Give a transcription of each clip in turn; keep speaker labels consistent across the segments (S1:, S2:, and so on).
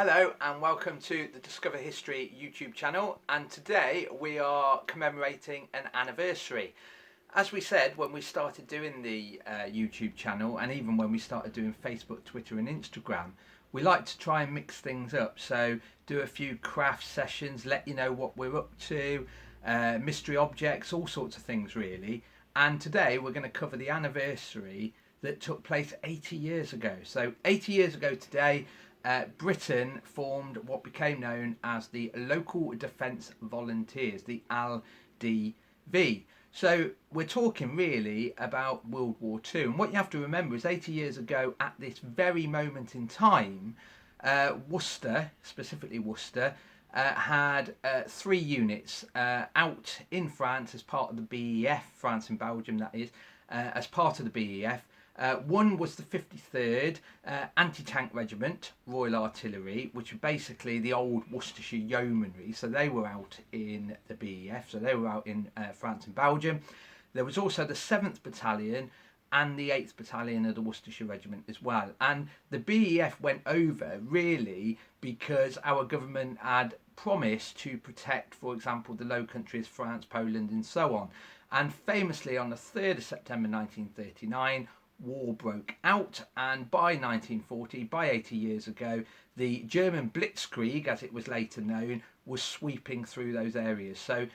S1: Hello and welcome to the Discover History YouTube channel, and today we are commemorating an anniversary. As we said when we started doing the YouTube channel, and even when we started doing Facebook, Twitter and Instagram, we like to try and mix things up. So do a few craft sessions, let you know what we're up to, mystery objects, all sorts of things really. And today we're going to cover the anniversary that took place 80 years ago. So 80 years ago today, Britain formed what became known as the Local Defence Volunteers, the LDV. So we're talking really about World War II. And what you have to remember is 80 years ago, at this very moment in time, Worcester, specifically Worcester, had 3 units out in France as part of the BEF, France and Belgium that is, as part of the BEF. One was the 53rd Anti-Tank Regiment, Royal Artillery, which were basically the old Worcestershire Yeomanry. So they were out in the BEF, so they were out in France and Belgium. There was also the 7th Battalion and the 8th Battalion of the Worcestershire Regiment as well. And the BEF went over really because our government had promised to protect, for example, the Low Countries, France, Poland and so on. And famously on the 3rd of September 1939, war broke out, and by 1940, by 80 years ago, the German Blitzkrieg, as it was later known, was sweeping through those areas. So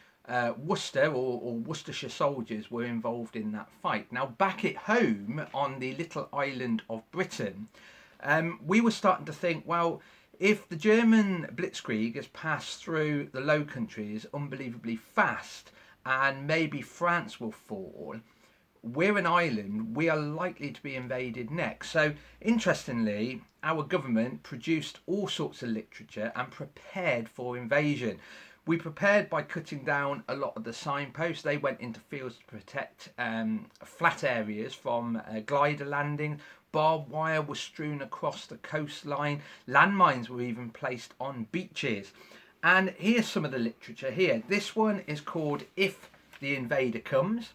S1: Worcester or Worcestershire soldiers were involved in that fight. Now back at home on the little island of Britain, we were starting to think, well, if the German Blitzkrieg has passed through the Low Countries unbelievably fast and maybe France will fall, we're an island, we are likely to be invaded next. So interestingly, our government produced all sorts of literature and prepared for invasion. We prepared by cutting down a lot of the signposts. They went into fields to protect flat areas from glider landings. Barbed wire was strewn across the coastline. Landmines were even placed on beaches. And here's some of the literature here. This one is called If the Invader Comes.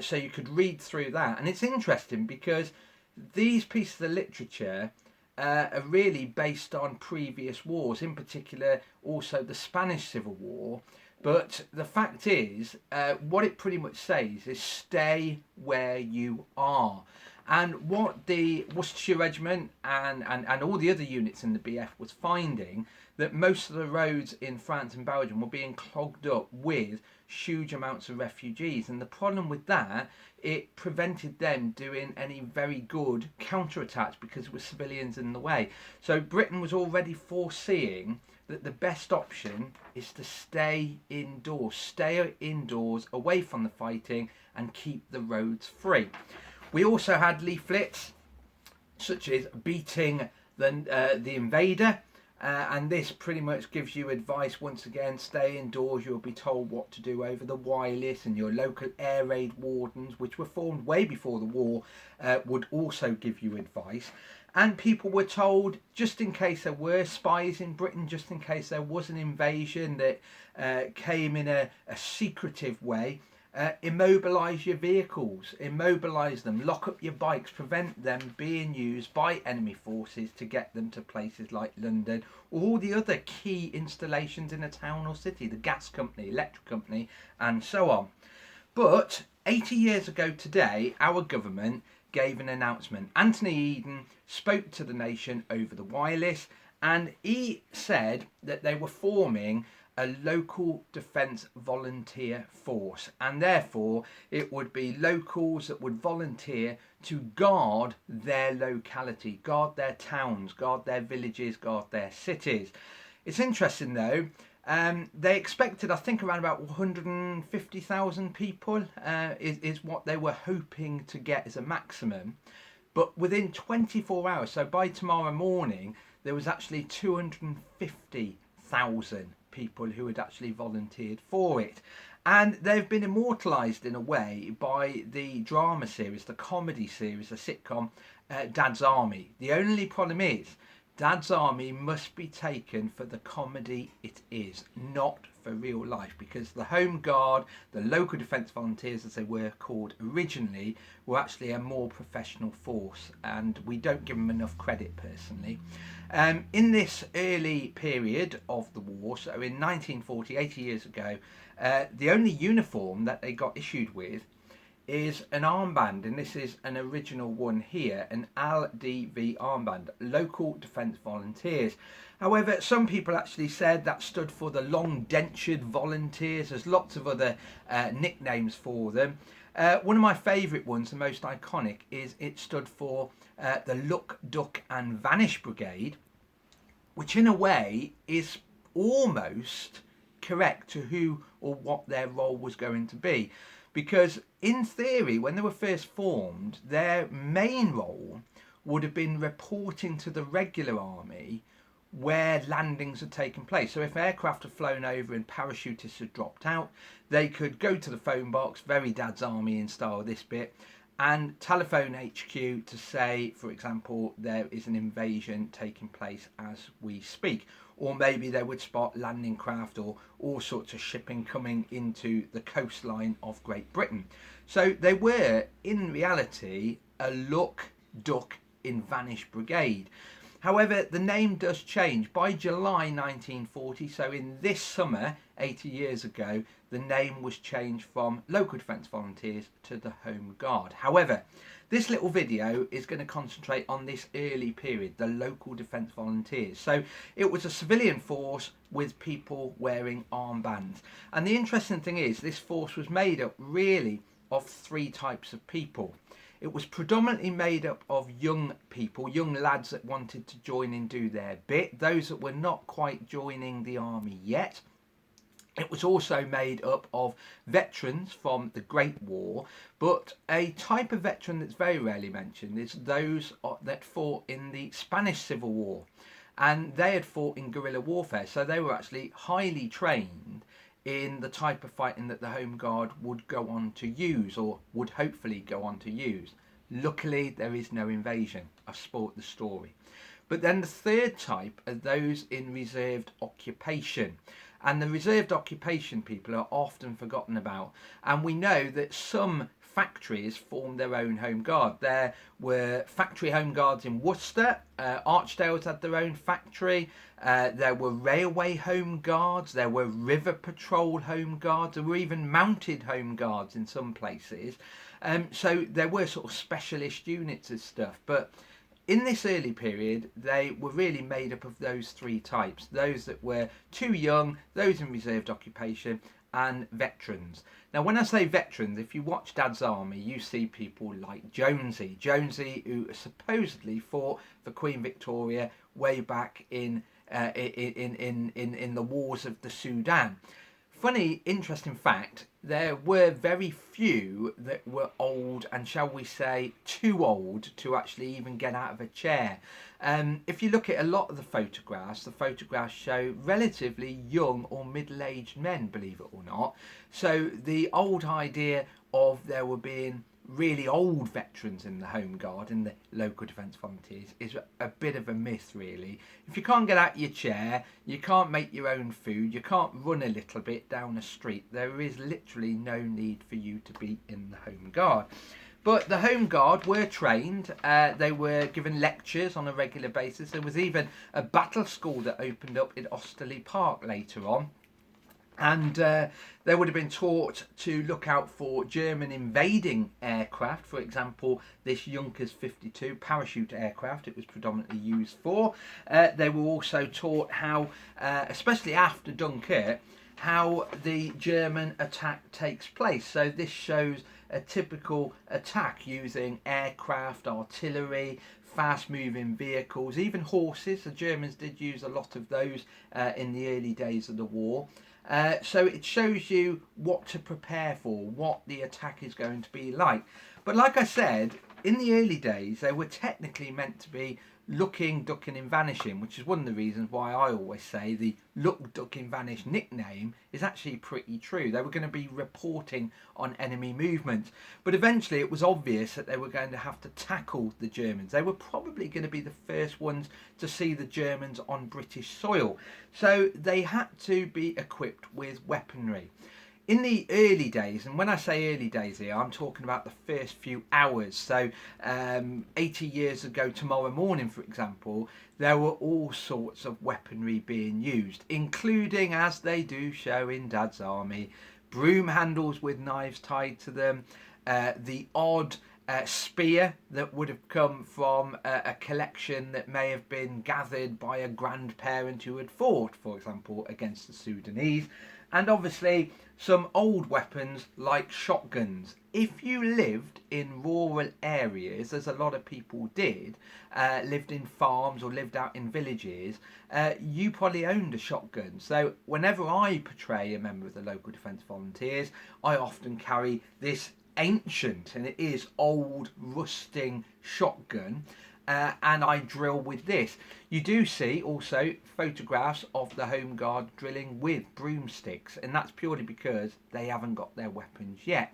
S1: So you could read through that, and it's interesting because these pieces of literature are really based on previous wars, in particular also the Spanish Civil War. But the fact is, what it pretty much says is stay where you are. And what the Worcestershire Regiment and all the other units in the BF was finding, that most of the roads in France and Belgium were being clogged up with huge amounts of refugees. And the problem with that, it prevented them doing any very good counterattacks because there were civilians in the way. So Britain was already foreseeing that the best option is to stay indoors, away from the fighting, and keep the roads free. We also had leaflets such as beating the invader, and this pretty much gives you advice. Once again, stay indoors. You'll be told what to do over the wireless, and your local air raid wardens, which were formed way before the war, would also give you advice. And people were told, just in case there were spies in Britain, just in case there was an invasion that came in a secretive way, immobilise your vehicles, immobilise them, lock up your bikes, prevent them being used by enemy forces to get them to places like London or all the other key installations in a town or city, the gas company, electric company and so on. But 80 years ago today, our government gave an announcement. Anthony Eden spoke to the nation over the wireless, and he said that they were forming a local defence volunteer force, and therefore it would be locals that would volunteer to guard their locality, guard their towns, guard their villages, guard their cities. It's interesting though, they expected, I think, around about 150,000 people is what they were hoping to get as a maximum. But within 24 hours, so by tomorrow morning, there was actually 250,000 people who had actually volunteered for it. And they've been immortalised in a way by the drama series, the comedy series, the sitcom Dad's Army. The only problem is Dad's Army must be taken for the comedy it is, not for real life, because the Home Guard, the local defence volunteers as they were called originally, were actually a more professional force, and we don't give them enough credit personally. In this early period of the war, so in 1940, 80 years ago, the only uniform that they got issued with is an armband, and this is an original one here, an LDV armband, Local Defence Volunteers. However, some people actually said that stood for the Long Dentured Volunteers. There's lots of other nicknames for them. One of my favourite ones, the most iconic, is it stood for the Look, Duck and Vanish Brigade, which in a way is almost correct to who or what their role was going to be. Because in theory, when they were first formed, their main role would have been reporting to the regular army where landings had taken place. So if aircraft had flown over and parachutists had dropped out, they could go to the phone box, very Dad's Army in style this bit, and telephone HQ to say, for example, there is an invasion taking place as we speak. Or maybe they would spot landing craft or all sorts of shipping coming into the coastline of Great Britain. So they were, in reality, a Look, Duck in Vanish Brigade. However, the name does change. By July 1940, so in this summer, 80 years ago, the name was changed from Local Defence Volunteers to the Home Guard. However, this little video is going to concentrate on this early period, the Local Defence Volunteers. So it was a civilian force with people wearing armbands. And the interesting thing is, this force was made up really of three types of people. It was predominantly made up of young people, young lads that wanted to join and do their bit, those that were not quite joining the army yet. It was also made up of veterans from the Great War, but a type of veteran that's very rarely mentioned is those that fought in the Spanish Civil War. And they had fought in guerrilla warfare, so they were actually highly trained in the type of fighting that the Home Guard would go on to use, or would hopefully go on to use. Luckily, there is no invasion. I've spoilt the story. But then the third type are those in reserved occupation. And the reserved occupation people are often forgotten about. And we know that some factories formed their own Home Guard. There were factory Home Guards in Worcester. Archdales had their own factory. There were railway Home Guards. There were river patrol Home Guards. There were even mounted Home Guards in some places. So there were sort of specialist units and stuff. But in this early period, they were really made up of those three types. Those that were too young, those in reserved occupation, and veterans. Now, when I say veterans, if you watch Dad's Army, you see people like Jonesy. Jonesy, who supposedly fought for Queen Victoria way back in the wars of the Sudan. Funny, interesting fact, there were very few that were old and, shall we say, too old to actually even get out of a chair. If you look at a lot of the photographs show relatively young or middle-aged men, believe it or not. So the old idea of there were being really old veterans in the Home Guard and the Local Defence Volunteers is a bit of a myth, really. If you can't get out of your chair, you can't make your own food, you can't run a little bit down a street, there is literally no need for you to be in the Home Guard. But the Home Guard were trained, they were given lectures on a regular basis. There was even a battle school that opened up in Osterley Park later on. And they would have been taught to look out for German invading aircraft. For example, this Junkers 52 parachute aircraft it was predominantly used for. They were also taught how, especially after Dunkirk, how the German attack takes place. So this shows a typical attack using aircraft, artillery, fast-moving vehicles, even horses. The Germans did use a lot of those in the early days of the war. So it shows you what to prepare for, what the attack is going to be like. But like I said, in the early days, they were technically meant to be looking, ducking and vanishing, which is one of the reasons why I always say the look, duck and vanish nickname is actually pretty true. They were going to be reporting on enemy movements, but eventually it was obvious that they were going to have to tackle the Germans. They were probably going to be the first ones to see the Germans on British soil, so they had to be equipped with weaponry. In the early days, and when I say early days here, I'm talking about the first few hours. So 80 years ago tomorrow morning, for example, there were all sorts of weaponry being used, including, as they do show in Dad's Army, broom handles with knives tied to them, the odd spear that would have come from a collection that may have been gathered by a grandparent who had fought, for example, against the Sudanese, and obviously some old weapons like shotguns. If you lived in rural areas, as a lot of people did, lived in farms or lived out in villages, you probably owned a shotgun. So whenever I portray a member of the local Defence Volunteers, I often carry this ancient, and it is old, rusting shotgun, and I drill with this. You do see also photographs of the Home Guard drilling with broomsticks, and that's purely because they haven't got their weapons yet.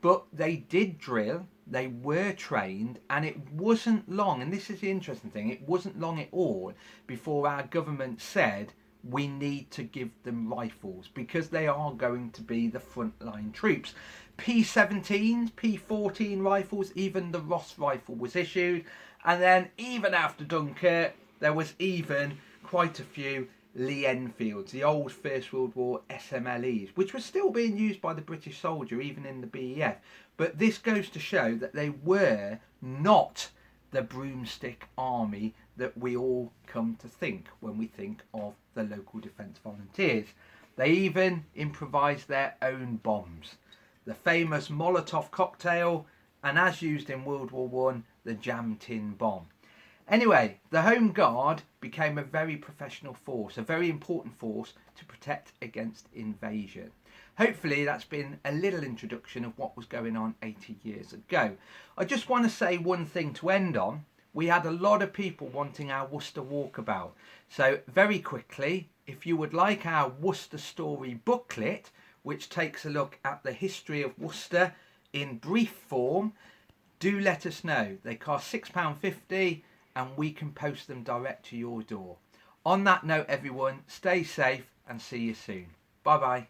S1: But they did drill, they were trained, and it wasn't long, and this is the interesting thing, it wasn't long at all before our government said we need to give them rifles because they are going to be the frontline troops. P17s, P14 rifles, even the Ross rifle was issued. And then even after Dunkirk, there was even quite a few Lee Enfields, the old First World War SMLEs, which were still being used by the British soldier, even in the BEF. But this goes to show that they were not the broomstick army that we all come to think when we think of the local Defence Volunteers. They even improvised their own bombs. The famous Molotov cocktail, and as used in World War I, the jam tin bomb. Anyway, the Home Guard became a very professional force, a very important force to protect against invasion. Hopefully that's been a little introduction of what was going on 80 years ago. I just want to say one thing to end on. We had a lot of people wanting our Worcester walkabout. So very quickly, if you would like our Worcester Story booklet, which takes a look at the history of Worcester in brief form, do let us know. They cost £6.50 and we can post them direct to your door. On that note, everyone, stay safe and see you soon. Bye bye.